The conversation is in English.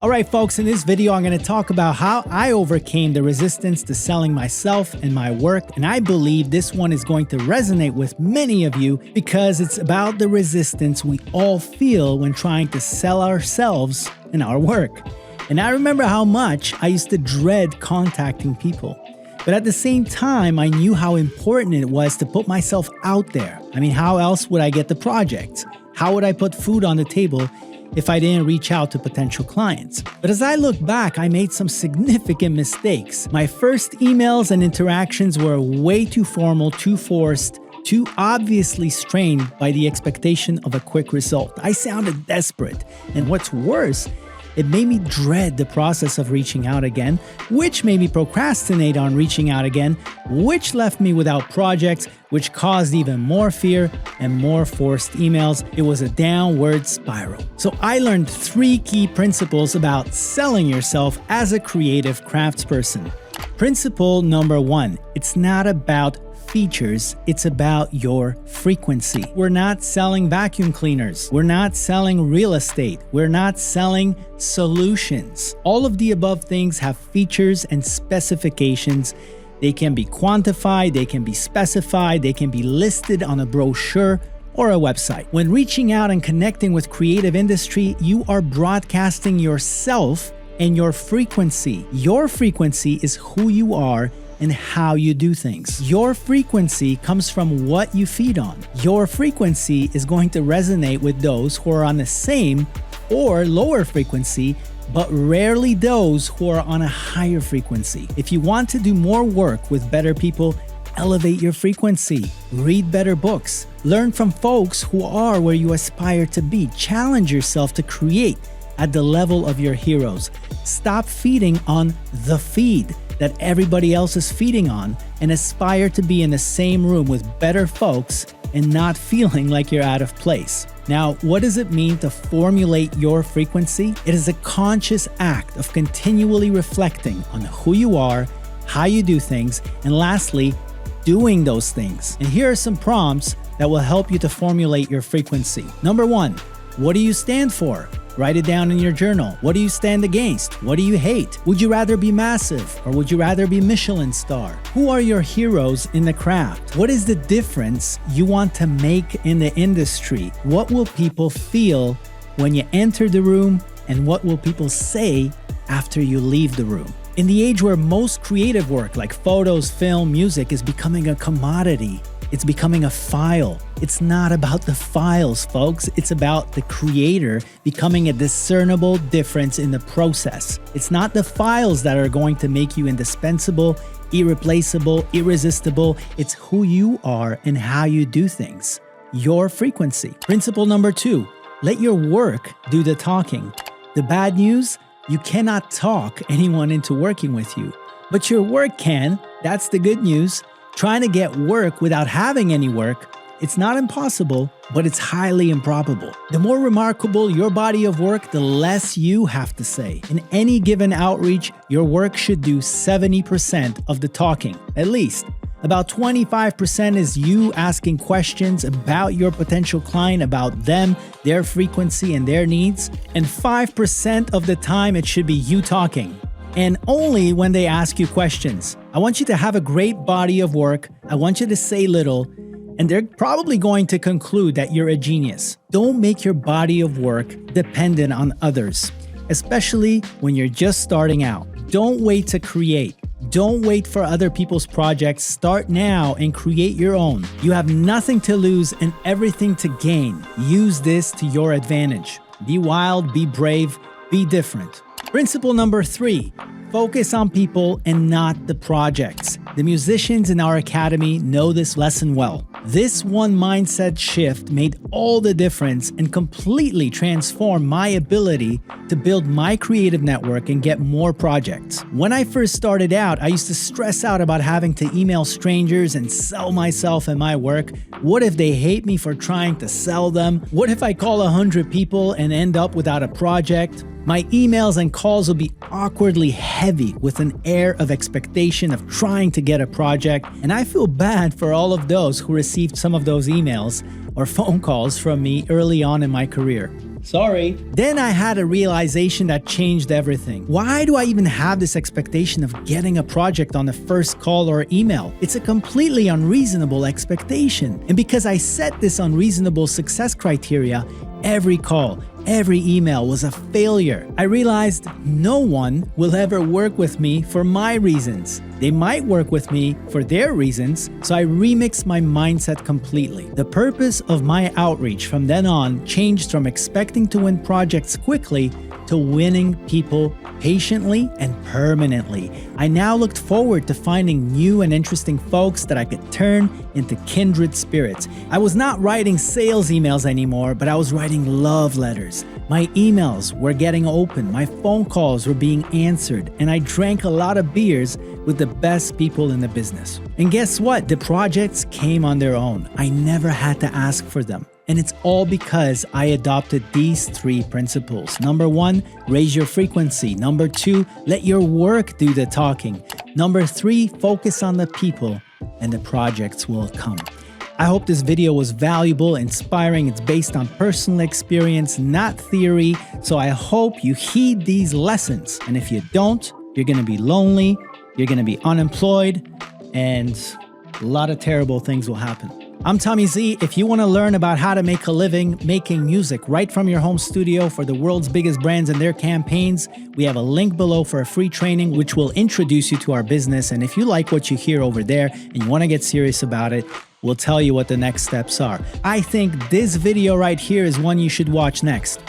All right, folks, in this video, I'm going to talk about how I overcame the resistance to selling myself and my work. And I believe this one is going to resonate with many of you because it's about the resistance we all feel when trying to sell ourselves and our work. And I remember how much I used to dread contacting people. But at the same time, I knew how important it was to put myself out there. I mean, how else would I get the projects? How would I put food on the table if I didn't reach out to potential clients? But as I look back, I made some significant mistakes. My first emails and interactions were way too formal, too forced, too obviously strained by the expectation of a quick result. I sounded desperate. And what's worse, it made me dread the process of reaching out again, which made me procrastinate on reaching out again, which left me without projects, which caused even more fear and more forced emails. It was a downward spiral. So I learned 3 key principles about selling yourself as a creative craftsperson. Principle number 1, it's not about features, it's about your frequency. We're not selling vacuum cleaners. We're not selling real estate. We're not selling solutions. All of the above things have features and specifications. They can be quantified, they can be specified, they can be listed on a brochure or a website. When reaching out and connecting with creative industry, you are broadcasting yourself and your frequency. Your frequency is who you are and how you do things. Your frequency comes from what you feed on. Your frequency is going to resonate with those who are on the same or lower frequency, but rarely those who are on a higher frequency. If you want to do more work with better people, elevate your frequency, read better books, learn from folks who are where you aspire to be, challenge yourself to create at the level of your heroes. Stop feeding on the feed that everybody else is feeding on and aspire to be in the same room with better folks and not feeling like you're out of place. Now, what does it mean to formulate your frequency? It is a conscious act of continually reflecting on who you are, how you do things, and lastly, doing those things. And here are some prompts that will help you to formulate your frequency. Number 1, what do you stand for? Write it down in your journal. What do you stand against? What do you hate? Would you rather be massive or would you rather be Michelin star? Who are your heroes in the craft? What is the difference you want to make in the industry? What will people feel when you enter the room and what will people say after you leave the room? In the age where most creative work like photos, film, music is becoming a commodity, it's becoming a file. It's not about the files, folks. It's about the creator becoming a discernible difference in the process. It's not the files that are going to make you indispensable, irreplaceable, irresistible. It's who you are and how you do things. Your frequency. Principle number 2, let your work do the talking. The bad news, you cannot talk anyone into working with you, but your work can. That's the good news. Trying to get work without having any work, it's not impossible, but it's highly improbable. The more remarkable your body of work, the less you have to say. In any given outreach, your work should do 70% of the talking, at least. About 25% is you asking questions about your potential client, about them, their frequency, and their needs. And 5% of the time, it should be you talking. And only when they ask you questions. I want you to have a great body of work. I want you to say little, and they're probably going to conclude that you're a genius. Don't make your body of work dependent on others, especially when you're just starting out. Don't wait to create. Don't wait for other people's projects. Start now and create your own. You have nothing to lose and everything to gain. Use this to your advantage. Be wild, be brave, be different. Principle number 3, focus on people and not the projects. The musicians in our academy know this lesson well. This one mindset shift made all the difference and completely transformed my ability to build my creative network and get more projects. When I first started out, I used to stress out about having to email strangers and sell myself and my work. What if they hate me for trying to sell them? What if I call 100 people and end up without a project? My emails and calls will be awkwardly heavy with an air of expectation of trying to get a project, and I feel bad for all of those who received some of those emails or phone calls from me early on in my career. Sorry. Then I had a realization that changed everything. Why do I even have this expectation of getting a project on the first call or email? It's a completely unreasonable expectation. And because I set this unreasonable success criteria, every call, every email was a failure. I realized no one will ever work with me for my reasons. They might work with me for their reasons, so I remixed my mindset completely. The purpose of my outreach from then on changed from expecting to win projects quickly to winning people patiently and permanently. I now looked forward to finding new and interesting folks that I could turn into kindred spirits. I was not writing sales emails anymore, but I was writing love letters. My emails were getting open, my phone calls were being answered, and I drank a lot of beers with the best people in the business. And guess what? The projects came on their own. I never had to ask for them. And it's all because I adopted these 3 principles. Number 1, raise your frequency. Number 2, let your work do the talking. Number 3, focus on the people, and the projects will come. I hope this video was valuable, inspiring. It's based on personal experience, not theory. So I hope you heed these lessons. And if you don't, you're going to be lonely, you're going to be unemployed, and a lot of terrible things will happen. I'm Tommy Z. If you want to learn about how to make a living making music right from your home studio for the world's biggest brands and their campaigns, we have a link below for a free training which will introduce you to our business. And if you like what you hear over there and you want to get serious about it, we'll tell you what the next steps are. I think this video right here is one you should watch next.